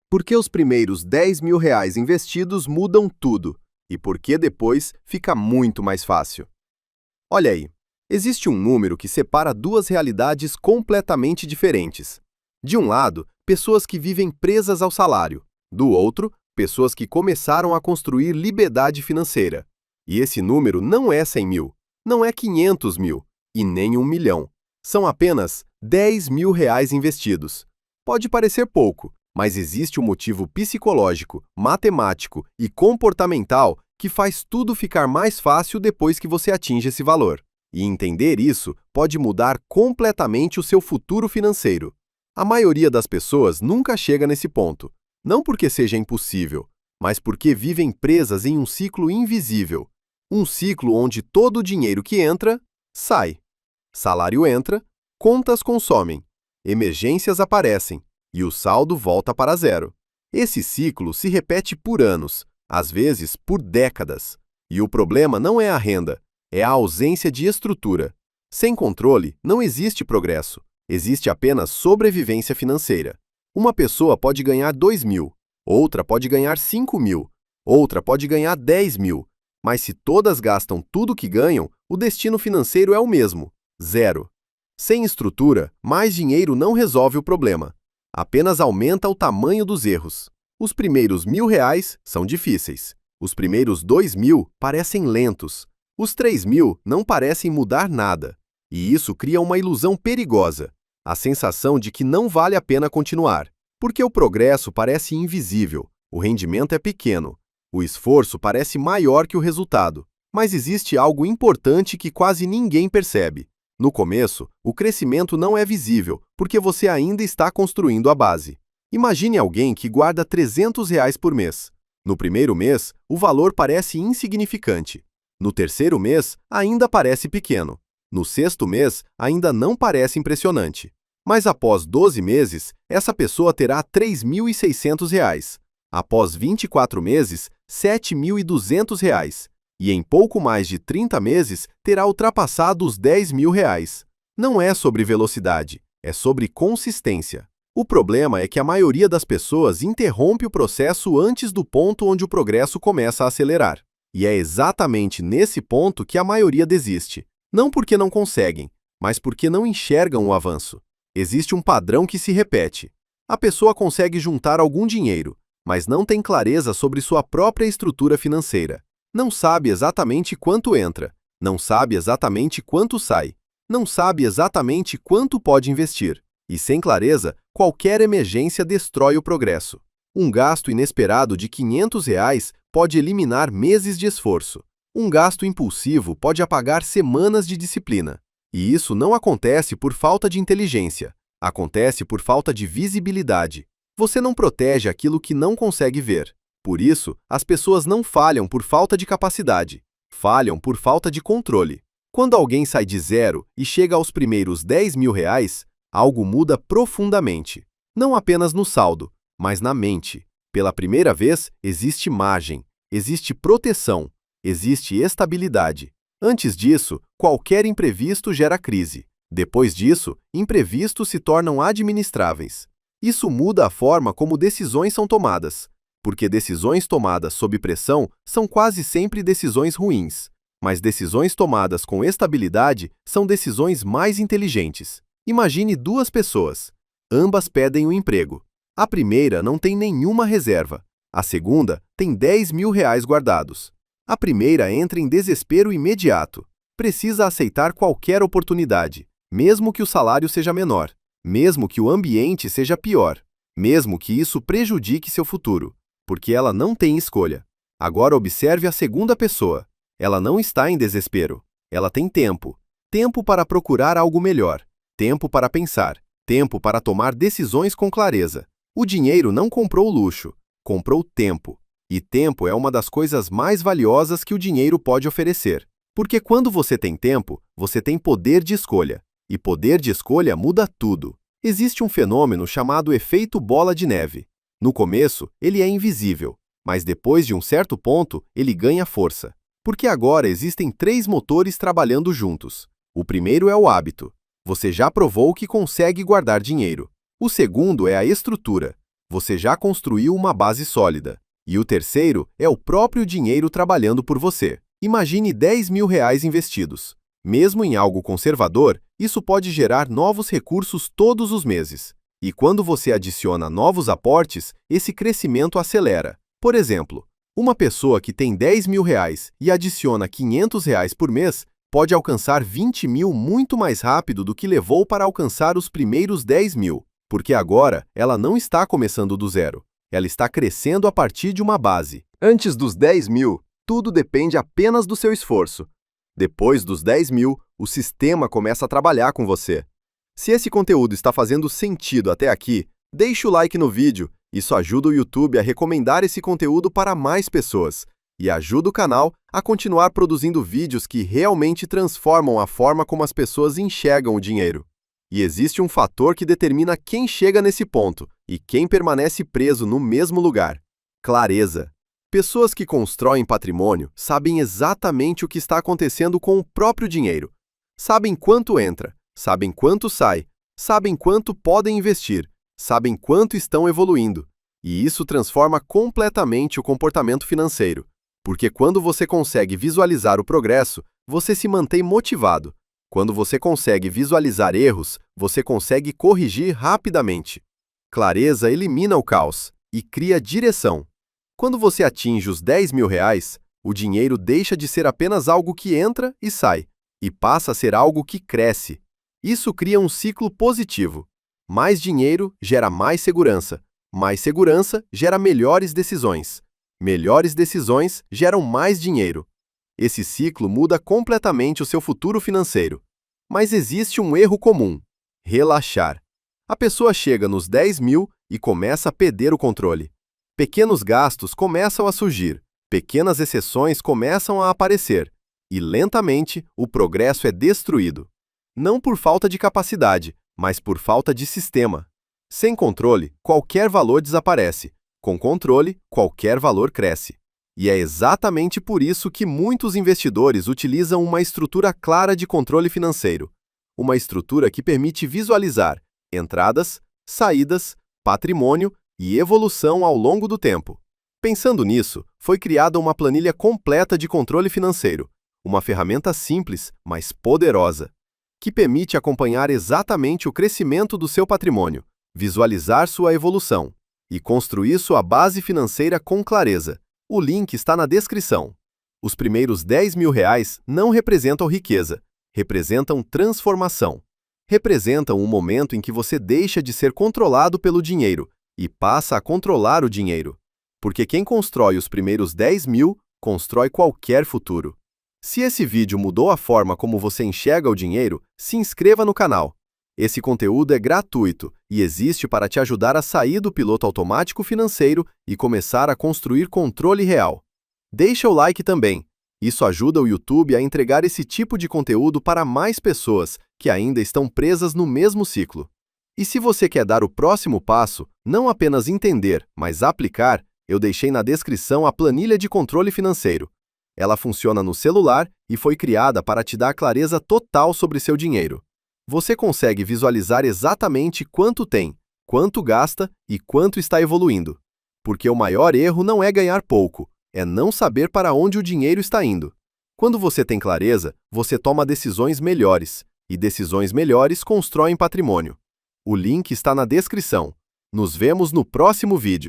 Por que os primeiros R$ 10.000 investidos mudam tudo? E por que depois fica muito mais fácil? Olha aí, existe um número que separa duas realidades completamente diferentes. De um lado, pessoas que vivem presas ao salário. Do outro, pessoas que começaram a construir liberdade financeira. E esse número não é 100 mil, não é 500 mil e nem 1 milhão. São apenas R$ 10.000 investidos. Pode parecer pouco, mas existe um motivo psicológico, matemático e comportamental que faz tudo ficar mais fácil depois que você atinge esse valor. E entender isso pode mudar completamente o seu futuro financeiro. A maioria das pessoas nunca chega nesse ponto, não porque seja impossível, mas porque vivem presas em um ciclo invisível. Um ciclo onde todo o dinheiro que entra, sai. Salário entra, contas consomem, emergências aparecem e o saldo volta para zero. Esse ciclo se repete por anos, às vezes por décadas. E o problema não é a renda, é a ausência de estrutura. Sem controle, não existe progresso, existe apenas sobrevivência financeira. Uma pessoa pode ganhar 2 mil, outra pode ganhar 5 mil, outra pode ganhar 10 mil, mas se todas gastam tudo o que ganham, o destino financeiro é o mesmo, zero. Sem estrutura, mais dinheiro não resolve o problema, apenas aumenta o tamanho dos erros. Os primeiros R$ 1.000 são difíceis, os primeiros 2 mil parecem lentos, os 3 mil não parecem mudar nada, e isso cria uma ilusão perigosa, a sensação de que não vale a pena continuar, porque o progresso parece invisível, o rendimento é pequeno, o esforço parece maior que o resultado, mas existe algo importante que quase ninguém percebe. No começo, o crescimento não é visível, porque você ainda está construindo a base. Imagine alguém que guarda R$ 300 por mês. No primeiro mês, o valor parece insignificante. No terceiro mês, ainda parece pequeno. No sexto mês, ainda não parece impressionante. Mas após 12 meses, essa pessoa terá R$ 3.600. Após 24 meses, R$ 7.200. E em pouco mais de 30 meses, terá ultrapassado os R$ 10.000. Não é sobre velocidade, é sobre consistência. O problema é que a maioria das pessoas interrompe o processo antes do ponto onde o progresso começa a acelerar. E é exatamente nesse ponto que a maioria desiste. Não porque não conseguem, mas porque não enxergam o avanço. Existe um padrão que se repete. A pessoa consegue juntar algum dinheiro, mas não tem clareza sobre sua própria estrutura financeira. Não sabe exatamente quanto entra, não sabe exatamente quanto sai, não sabe exatamente quanto pode investir. E sem clareza, qualquer emergência destrói o progresso. Um gasto inesperado de R$ 500 pode eliminar meses de esforço. Um gasto impulsivo pode apagar semanas de disciplina. E isso não acontece por falta de inteligência, acontece por falta de visibilidade. Você não protege aquilo que não consegue ver. Por isso, as pessoas não falham por falta de capacidade, falham por falta de controle. Quando alguém sai de zero e chega aos primeiros R$ 10.000, algo muda profundamente. Não apenas no saldo, mas na mente. Pela primeira vez, existe margem, existe proteção, existe estabilidade. Antes disso, qualquer imprevisto gera crise. Depois disso, imprevistos se tornam administráveis. Isso muda a forma como decisões são tomadas, porque decisões tomadas sob pressão são quase sempre decisões ruins, mas decisões tomadas com estabilidade são decisões mais inteligentes. Imagine duas pessoas. Ambas pedem um emprego. A primeira não tem nenhuma reserva. A segunda tem R$ 10.000 guardados. A primeira entra em desespero imediato. Precisa aceitar qualquer oportunidade, mesmo que o salário seja menor, mesmo que o ambiente seja pior, mesmo que isso prejudique seu futuro, porque ela não tem escolha. Agora observe a segunda pessoa. Ela não está em desespero. Ela tem tempo. Tempo para procurar algo melhor. Tempo para pensar. Tempo para tomar decisões com clareza. O dinheiro não comprou luxo, comprou tempo. E tempo é uma das coisas mais valiosas que o dinheiro pode oferecer. Porque quando você tem tempo, você tem poder de escolha. E poder de escolha muda tudo. Existe um fenômeno chamado efeito bola de neve. No começo, ele é invisível, mas depois de um certo ponto, ele ganha força. Porque agora existem 3 motores trabalhando juntos. O primeiro é o hábito. Você já provou que consegue guardar dinheiro. O segundo é a estrutura. Você já construiu uma base sólida. E o terceiro é o próprio dinheiro trabalhando por você. Imagine R$ 10.000 investidos. Mesmo em algo conservador, isso pode gerar novos recursos todos os meses. E quando você adiciona novos aportes, esse crescimento acelera. Por exemplo, uma pessoa que tem R$ 10.000 e adiciona R$ 500 por mês pode alcançar 20 mil muito mais rápido do que levou para alcançar os primeiros 10 mil, porque agora ela não está começando do zero. Ela está crescendo a partir de uma base. Antes dos 10 mil, tudo depende apenas do seu esforço. Depois dos 10 mil, o sistema começa a trabalhar com você. Se esse conteúdo está fazendo sentido até aqui, deixe o like no vídeo. Isso ajuda o YouTube a recomendar esse conteúdo para mais pessoas e ajuda o canal a continuar produzindo vídeos que realmente transformam a forma como as pessoas enxergam o dinheiro. E existe um fator que determina quem chega nesse ponto e quem permanece preso no mesmo lugar: clareza. Pessoas que constroem patrimônio sabem exatamente o que está acontecendo com o próprio dinheiro. Sabem quanto entra, sabem quanto sai, sabem quanto podem investir, sabem quanto estão evoluindo. E isso transforma completamente o comportamento financeiro. Porque quando você consegue visualizar o progresso, você se mantém motivado. Quando você consegue visualizar erros, você consegue corrigir rapidamente. Clareza elimina o caos e cria direção. Quando você atinge os R$ 10.000, o dinheiro deixa de ser apenas algo que entra e sai, e passa a ser algo que cresce. Isso cria um ciclo positivo. Mais dinheiro gera mais segurança gera melhores decisões. Melhores decisões geram mais dinheiro. Esse ciclo muda completamente o seu futuro financeiro. Mas existe um erro comum: relaxar. A pessoa chega nos 10 mil e começa a perder o controle. Pequenos gastos começam a surgir, pequenas exceções começam a aparecer, e lentamente o progresso é destruído. Não por falta de capacidade, mas por falta de sistema. Sem controle, qualquer valor desaparece. Com controle, qualquer valor cresce. E é exatamente por isso que muitos investidores utilizam uma estrutura clara de controle financeiro. Uma estrutura que permite visualizar entradas, saídas, patrimônio e evolução ao longo do tempo. Pensando nisso, foi criada uma planilha completa de controle financeiro, uma ferramenta simples, mas poderosa, que permite acompanhar exatamente o crescimento do seu patrimônio, visualizar sua evolução e construir sua base financeira com clareza. O link está na descrição. Os primeiros R$ 10.000 não representam riqueza, representam transformação. Representam um momento em que você deixa de ser controlado pelo dinheiro e passa a controlar o dinheiro. Porque quem constrói os primeiros 10 mil, constrói qualquer futuro. Se esse vídeo mudou a forma como você enxerga o dinheiro, se inscreva no canal. Esse conteúdo é gratuito e existe para te ajudar a sair do piloto automático financeiro e começar a construir controle real. Deixa o like também. Isso ajuda o YouTube a entregar esse tipo de conteúdo para mais pessoas que ainda estão presas no mesmo ciclo. E se você quer dar o próximo passo, não apenas entender, mas aplicar, eu deixei na descrição a planilha de controle financeiro. Ela funciona no celular e foi criada para te dar clareza total sobre seu dinheiro. Você consegue visualizar exatamente quanto tem, quanto gasta e quanto está evoluindo. Porque o maior erro não é ganhar pouco, é não saber para onde o dinheiro está indo. Quando você tem clareza, você toma decisões melhores, e decisões melhores constroem patrimônio. O link está na descrição. Nos vemos no próximo vídeo.